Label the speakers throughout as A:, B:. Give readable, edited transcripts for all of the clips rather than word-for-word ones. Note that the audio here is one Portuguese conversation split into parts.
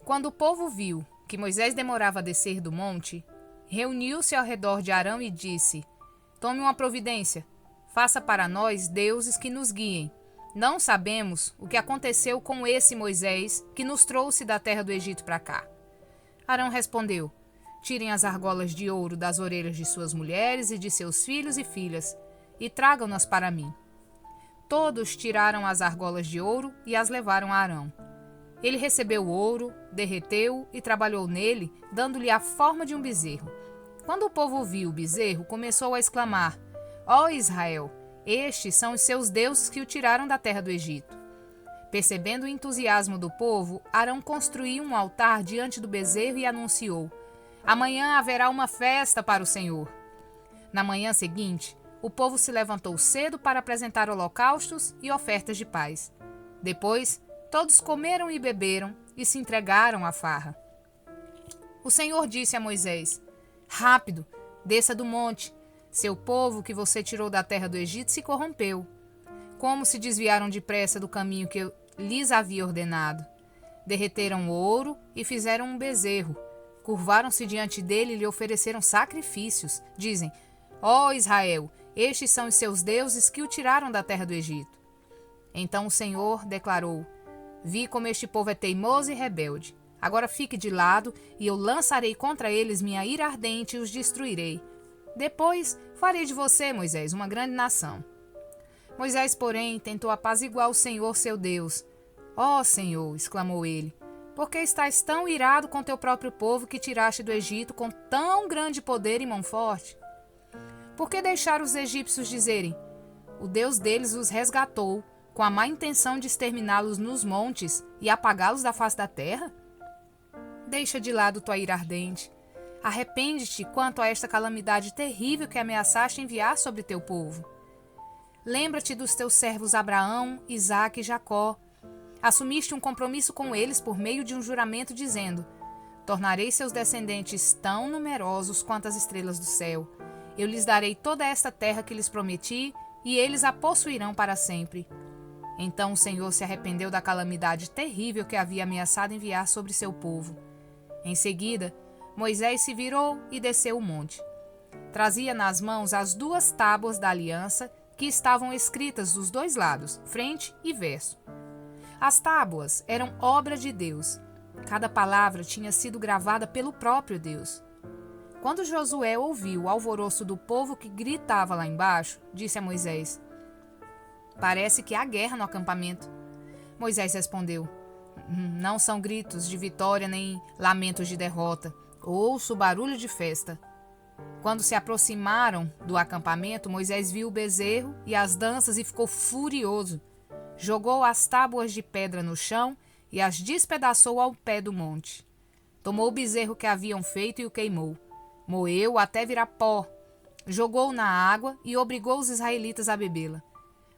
A: Quando o povo viu que Moisés demorava a descer do monte, reuniu-se ao redor de Arão e disse: Tome uma providência, faça para nós deuses que nos guiem. Não sabemos o que aconteceu com esse Moisés que nos trouxe da terra do Egito para cá. Arão respondeu: Tirem as argolas de ouro das orelhas de suas mulheres e de seus filhos e filhas, e tragam-nas para mim. Todos tiraram as argolas de ouro e as levaram a Arão. Ele recebeu o ouro, derreteu e trabalhou nele, dando-lhe a forma de um bezerro. Quando o povo viu o bezerro, começou a exclamar: Ó Israel, estes são os seus deuses que o tiraram da terra do Egito. Percebendo o entusiasmo do povo, Arão construiu um altar diante do bezerro e anunciou: Amanhã haverá uma festa para o Senhor. Na manhã seguinte, o povo se levantou cedo para apresentar holocaustos e ofertas de paz. Depois, todos comeram e beberam e se entregaram à farra. O Senhor disse a Moisés: Rápido, desça do monte. Seu povo que você tirou da terra do Egito se corrompeu. Como se desviaram depressa do caminho que eu lhes havia ordenado. Derreteram o ouro e fizeram um bezerro. Curvaram-se diante dele e lhe ofereceram sacrifícios. Dizem: Ó Israel, estes são os seus deuses que o tiraram da terra do Egito. Então o Senhor declarou: Vi como este povo é teimoso e rebelde. Agora fique de lado, e eu lançarei contra eles minha ira ardente e os destruirei. Depois farei de você, Moisés, uma grande nação. Moisés, porém, tentou apaziguar o Senhor, seu Deus. Ó Senhor, exclamou ele, por que estás tão irado com teu próprio povo que tiraste do Egito com tão grande poder e mão forte? Por que deixar os egípcios dizerem: O Deus deles os resgatou, com a má intenção de exterminá-los nos montes e apagá-los da face da terra? Deixa de lado tua ira ardente. Arrepende-te quanto a esta calamidade terrível que ameaçaste enviar sobre teu povo. Lembra-te dos teus servos Abraão, Isaque e Jacó. Assumiste um compromisso com eles por meio de um juramento dizendo: Tornarei seus descendentes tão numerosos quanto as estrelas do céu. Eu lhes darei toda esta terra que lhes prometi, e eles a possuirão para sempre. Então o Senhor se arrependeu da calamidade terrível que havia ameaçado enviar sobre seu povo. Em seguida, Moisés se virou e desceu o monte. Trazia nas mãos as 2 tábuas da aliança que estavam escritas dos 2 lados, frente e verso. As tábuas eram obra de Deus. Cada palavra tinha sido gravada pelo próprio Deus. Quando Josué ouviu o alvoroço do povo que gritava lá embaixo, disse a Moisés: Parece que há guerra no acampamento. Moisés respondeu: Não são gritos de vitória nem lamentos de derrota. Ouço o barulho de festa. Quando se aproximaram do acampamento, Moisés viu o bezerro e as danças e ficou furioso. Jogou as tábuas de pedra no chão e as despedaçou ao pé do monte. Tomou o bezerro que haviam feito e o queimou. Moeu até virar pó. Jogou-o na água e obrigou os israelitas a bebê-la.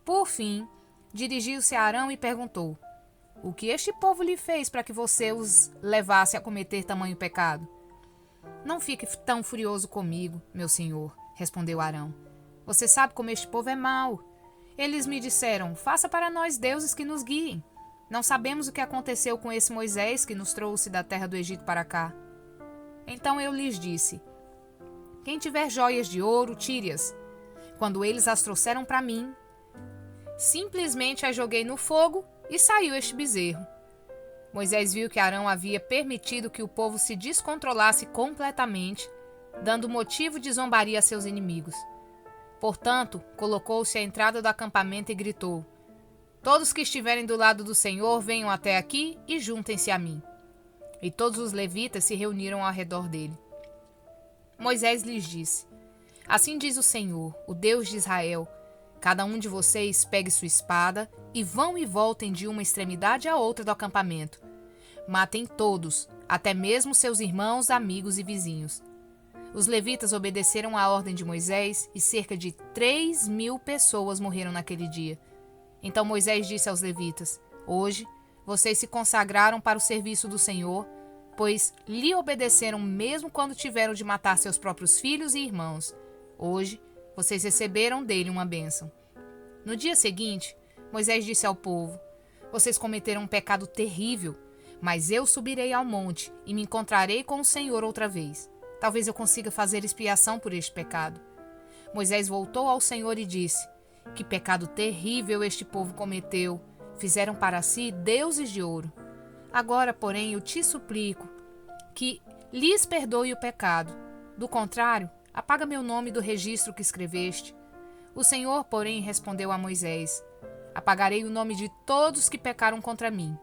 A: Por fim, dirigiu-se a Arão e perguntou: O que este povo lhe fez para que você os levasse a cometer tamanho pecado? Não fique tão furioso comigo, meu senhor, respondeu Arão. Você sabe como este povo é mau. Eles me disseram: Faça para nós deuses que nos guiem. Não sabemos o que aconteceu com esse Moisés que nos trouxe da terra do Egito para cá. Então eu lhes disse: Quem tiver joias de ouro, tire-as. Quando eles as trouxeram para mim, simplesmente as joguei no fogo e saiu este bezerro. Moisés viu que Arão havia permitido que o povo se descontrolasse completamente, dando motivo de zombaria a seus inimigos. Portanto, colocou-se à entrada do acampamento e gritou: Todos que estiverem do lado do Senhor, venham até aqui e juntem-se a mim. E todos os levitas se reuniram ao redor dele. Moisés lhes disse: Assim diz o Senhor, o Deus de Israel: Cada um de vocês pegue sua espada e vão e voltem de uma extremidade à outra do acampamento. Matem todos, até mesmo seus irmãos, amigos e vizinhos. Os levitas obedeceram à ordem de Moisés e cerca de 3.000 pessoas morreram naquele dia. Então Moisés disse aos levitas: Hoje vocês se consagraram para o serviço do Senhor, pois lhe obedeceram mesmo quando tiveram de matar seus próprios filhos e irmãos. Hoje, vocês receberam dele uma bênção. No dia seguinte, Moisés disse ao povo: Vocês cometeram um pecado terrível, mas eu subirei ao monte e me encontrarei com o Senhor outra vez. Talvez eu consiga fazer expiação por este pecado. Moisés voltou ao Senhor e disse: Que pecado terrível este povo cometeu! Fizeram para si deuses de ouro. Agora, porém, eu te suplico que lhes perdoe o pecado. Do contrário, apaga meu nome do registro que escreveste. O Senhor, porém, respondeu a Moisés: Apagarei o nome de todos que pecaram contra mim.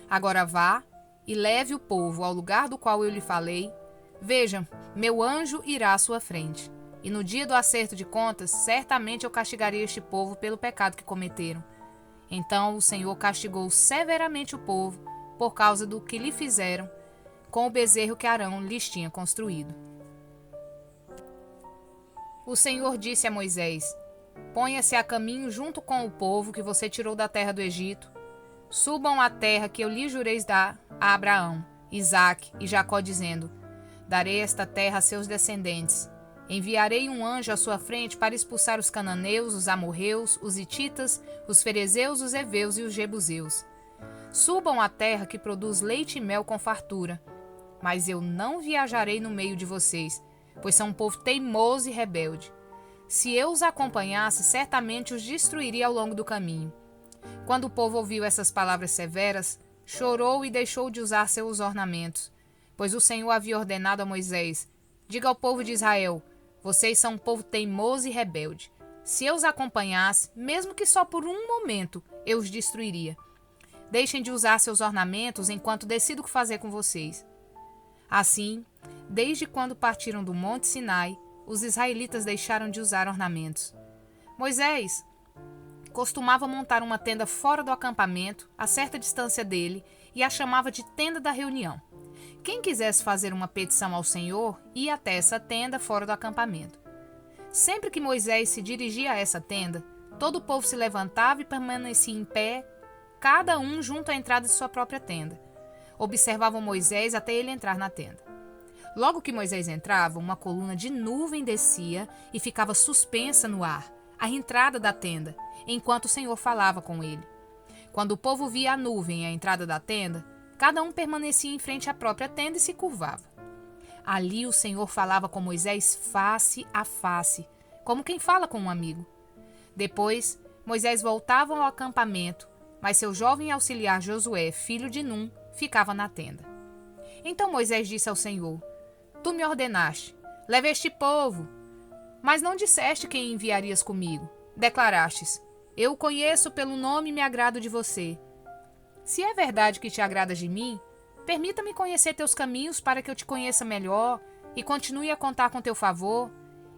A: Agora vá e leve o povo ao lugar do qual eu lhe falei. Veja, meu anjo irá à sua frente. E no dia do acerto de contas, certamente eu castigarei este povo pelo pecado que cometeram. Então o Senhor castigou severamente o povo por causa do que lhe fizeram com o bezerro que Arão lhes tinha construído. O Senhor disse a Moisés: Ponha-se a caminho junto com o povo que você tirou da terra do Egito. Subam à terra que eu lhe jurei dar a Abraão, Isaque e Jacó, dizendo: Darei esta terra a seus descendentes. Enviarei um anjo à sua frente para expulsar os cananeus, os amorreus, os hititas, os ferezeus, os heveus e os jebuseus. Subam à terra que produz leite e mel com fartura. Mas eu não viajarei no meio de vocês, pois são um povo teimoso e rebelde. Se eu os acompanhasse, certamente os destruiria ao longo do caminho. Quando o povo ouviu essas palavras severas, chorou e deixou de usar seus ornamentos, pois o Senhor havia ordenado a Moisés: Diga ao povo de Israel: Vocês são um povo teimoso e rebelde. Se eu os acompanhasse, mesmo que só por um momento, eu os destruiria. Deixem de usar seus ornamentos enquanto decido o que fazer com vocês. Assim, desde quando partiram do Monte Sinai, os israelitas deixaram de usar ornamentos. Moisés costumava montar uma tenda fora do acampamento, a certa distância dele, e a chamava de tenda da reunião. Quem quisesse fazer uma petição ao Senhor ia até essa tenda fora do acampamento. Sempre que Moisés se dirigia a essa tenda, todo o povo se levantava e permanecia em pé, cada um junto à entrada de sua própria tenda. Observavam Moisés até ele entrar na tenda. Logo que Moisés entrava, uma coluna de nuvem descia e ficava suspensa no ar, à entrada da tenda, enquanto o Senhor falava com ele. Quando o povo via a nuvem à entrada da tenda, cada um permanecia em frente à própria tenda e se curvava. Ali o Senhor falava com Moisés face a face, como quem fala com um amigo. Depois, Moisés voltava ao acampamento, mas seu jovem auxiliar Josué, filho de Num, ficava na tenda. Então Moisés disse ao Senhor: Tu me ordenaste, leva este povo, mas não disseste quem enviarias comigo. Declarastes: Eu o conheço pelo nome e me agrado de você. Se é verdade que te agradas de mim, permita-me conhecer teus caminhos para que eu te conheça melhor e continue a contar com teu favor.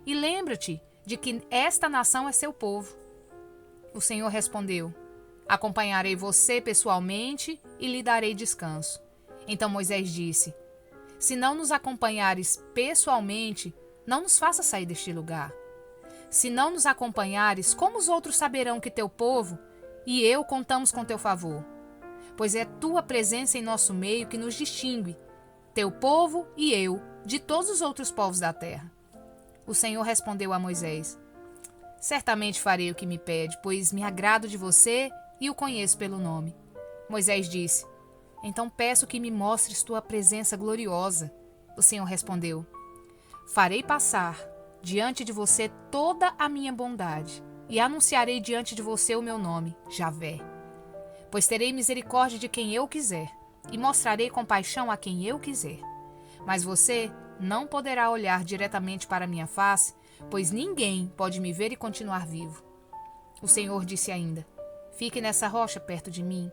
A: E lembra-te de que esta nação é seu povo. O Senhor respondeu: Acompanharei você pessoalmente e lhe darei descanso. Então Moisés disse: Se não nos acompanhares pessoalmente, não nos faça sair deste lugar. Se não nos acompanhares, como os outros saberão que teu povo e eu contamos com teu favor? Pois é tua presença em nosso meio que nos distingue, teu povo e eu, de todos os outros povos da terra. O Senhor respondeu a Moisés: Certamente farei o que me pede, pois me agrado de você e o conheço pelo nome. Moisés disse: Então peço que me mostres tua presença gloriosa. O Senhor respondeu: Farei passar diante de você toda a minha bondade e anunciarei diante de você o meu nome, Javé. Pois terei misericórdia de quem eu quiser e mostrarei compaixão a quem eu quiser. Mas você não poderá olhar diretamente para minha face, pois ninguém pode me ver e continuar vivo. O Senhor disse ainda: Fique nessa rocha perto de mim.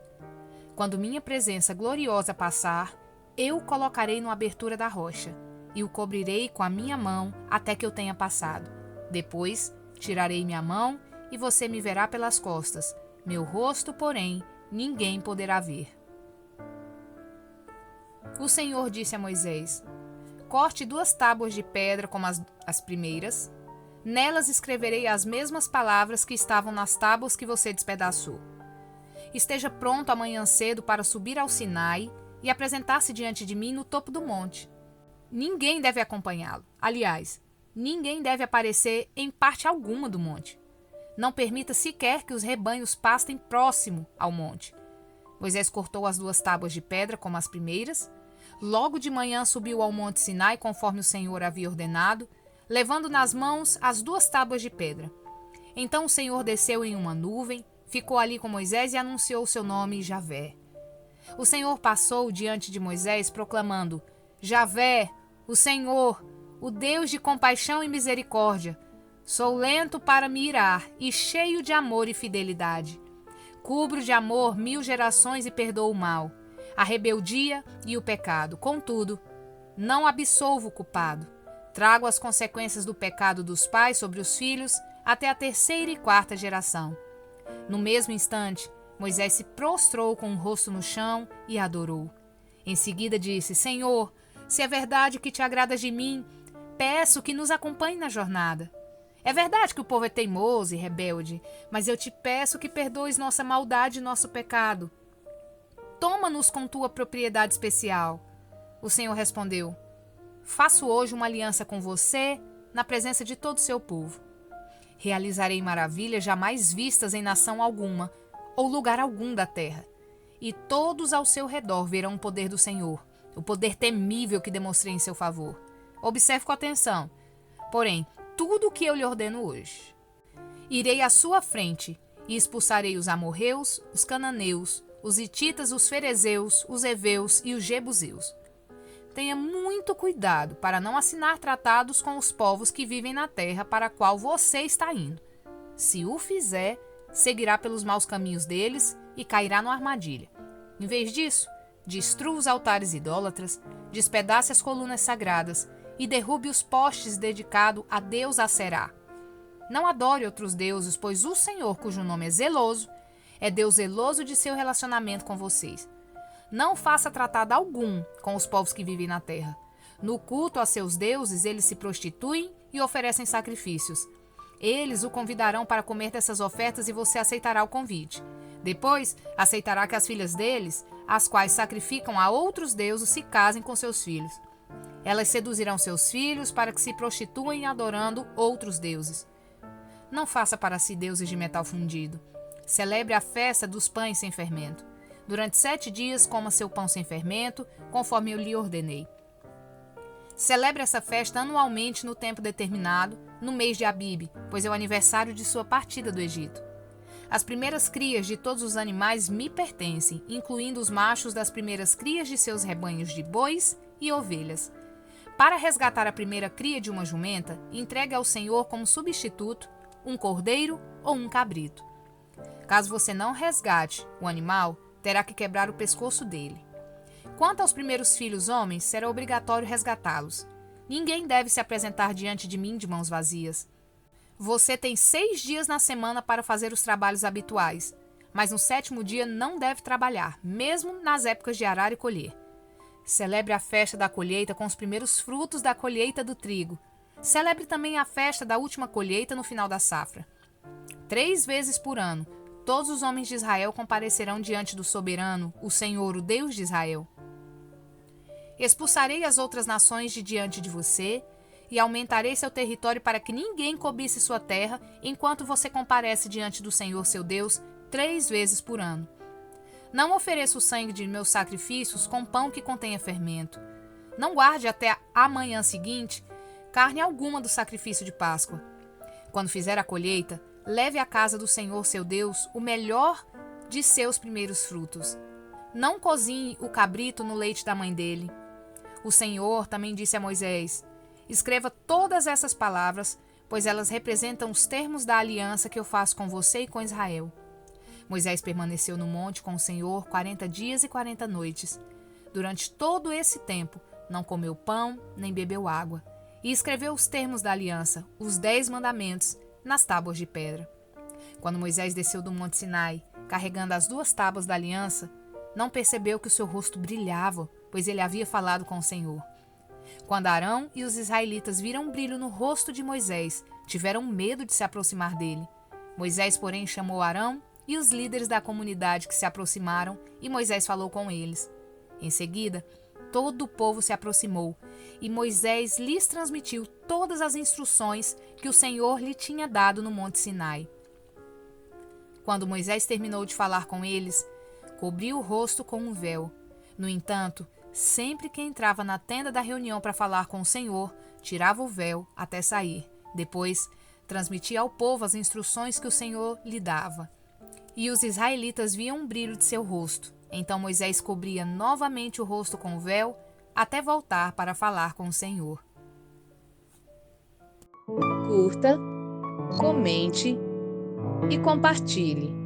A: Quando minha presença gloriosa passar, eu o colocarei na abertura da rocha e o cobrirei com a minha mão até que eu tenha passado. Depois tirarei minha mão e você me verá pelas costas. Meu rosto, porém, ninguém poderá ver. O Senhor disse a Moisés: Corte 2 tábuas de pedra como as primeiras. Nelas escreverei as mesmas palavras que estavam nas tábuas que você despedaçou. Esteja pronto amanhã cedo para subir ao Sinai e apresentar-se diante de mim no topo do monte. Ninguém deve acompanhá-lo. Aliás, ninguém deve aparecer em parte alguma do monte. Não permita sequer que os rebanhos pastem próximo ao monte. Moisés cortou as 2 tábuas de pedra como as primeiras. Logo de manhã subiu ao monte Sinai, conforme o Senhor havia ordenado, levando nas mãos as 2 tábuas de pedra. Então o Senhor desceu em uma nuvem, ficou ali com Moisés e anunciou o seu nome, Javé. O Senhor passou diante de Moisés, proclamando: Javé, o Senhor, o Deus de compaixão e misericórdia. Sou lento para me irar e cheio de amor e fidelidade. Cubro de amor 1000 gerações e perdoo o mal, a rebeldia e o pecado. Contudo, não absolvo o culpado. Trago as consequências do pecado dos pais sobre os filhos até a 3ª e 4ª geração. No mesmo instante, Moisés se prostrou com o rosto no chão e adorou. Em seguida disse: Senhor, se é verdade que te agradas de mim, peço que nos acompanhe na jornada. É verdade que o povo é teimoso e rebelde, mas eu te peço que perdoes nossa maldade e nosso pecado. Toma-nos com tua propriedade especial. O Senhor respondeu: Faço hoje uma aliança com você na presença de todo o seu povo. Realizarei maravilhas jamais vistas em nação alguma ou lugar algum da terra. E todos ao seu redor verão o poder do Senhor, o poder temível que demonstrei em seu favor. Observe com atenção, porém, tudo o que eu lhe ordeno hoje. Irei à sua frente e expulsarei os amorreus, os cananeus, os hititas, os ferezeus, os heveus e os jebuseus. Tenha muito cuidado para não assinar tratados com os povos que vivem na terra para a qual você está indo. Se o fizer, seguirá pelos maus caminhos deles e cairá numa armadilha. Em vez disso, destrua os altares idólatras, despedace as colunas sagradas e derrube os postes dedicados a Deus Aserá. Não adore outros deuses, pois o Senhor, cujo nome é zeloso, é Deus zeloso de seu relacionamento com vocês. Não faça tratado algum com os povos que vivem na terra. No culto a seus deuses, eles se prostituem e oferecem sacrifícios. Eles o convidarão para comer dessas ofertas e você aceitará o convite. Depois, aceitará que as filhas deles, as quais sacrificam a outros deuses, se casem com seus filhos. Elas seduzirão seus filhos para que se prostituem adorando outros deuses. Não faça para si deuses de metal fundido. Celebre a festa dos pães sem fermento. Durante 7 dias coma seu pão sem fermento, conforme eu lhe ordenei. Celebre essa festa anualmente no tempo determinado, no mês de Abibe, pois é o aniversário de sua partida do Egito. As primeiras crias de todos os animais me pertencem, incluindo os machos das primeiras crias de seus rebanhos de bois e ovelhas. Para resgatar a primeira cria de uma jumenta, entregue ao Senhor como substituto um cordeiro ou um cabrito. Caso você não resgate o animal, terá que quebrar o pescoço dele. Quanto aos primeiros filhos homens, será obrigatório resgatá-los. Ninguém deve se apresentar diante de mim de mãos vazias. Você tem 6 dias na semana para fazer os trabalhos habituais, mas no 7º dia não deve trabalhar, mesmo nas épocas de arar e colher. Celebre a festa da colheita com os primeiros frutos da colheita do trigo. Celebre também a festa da última colheita no final da safra. 3 vezes por ano, todos os homens de Israel comparecerão diante do soberano, o Senhor, o Deus de Israel. Expulsarei as outras nações de diante de você e aumentarei seu território para que ninguém cobice sua terra enquanto você comparece diante do Senhor, seu Deus, 3 vezes por ano. Não ofereça o sangue de meus sacrifícios com pão que contenha fermento. Não guarde até a manhã seguinte carne alguma do sacrifício de Páscoa. Quando fizer a colheita, leve à casa do Senhor, seu Deus, o melhor de seus primeiros frutos. Não cozinhe o cabrito no leite da mãe dele. O Senhor também disse a Moisés: escreva todas essas palavras, pois elas representam os termos da aliança que eu faço com você e com Israel. Moisés permaneceu no monte com o Senhor 40 dias e 40 noites. Durante todo esse tempo, não comeu pão, nem bebeu água. E escreveu os termos da aliança, os 10 mandamentos, nas tábuas de pedra. Quando Moisés desceu do monte Sinai, carregando as 2 tábuas da aliança, não percebeu que o seu rosto brilhava, pois ele havia falado com o Senhor. Quando Arão e os israelitas viram um brilho no rosto de Moisés, tiveram medo de se aproximar dele. Moisés, porém, chamou Arão e os líderes da comunidade que se aproximaram, e Moisés falou com eles. Em seguida, todo o povo se aproximou e Moisés lhes transmitiu todas as instruções que o Senhor lhe tinha dado no Monte Sinai. Quando Moisés terminou de falar com eles, cobriu o rosto com um véu. No entanto, sempre que entrava na tenda da reunião para falar com o Senhor, tirava o véu até sair. Depois, transmitia ao povo as instruções que o Senhor lhe dava. E os israelitas viam um brilho de seu rosto. Então Moisés cobria novamente o rosto com o véu até voltar para falar com o Senhor.
B: Curta, comente e compartilhe.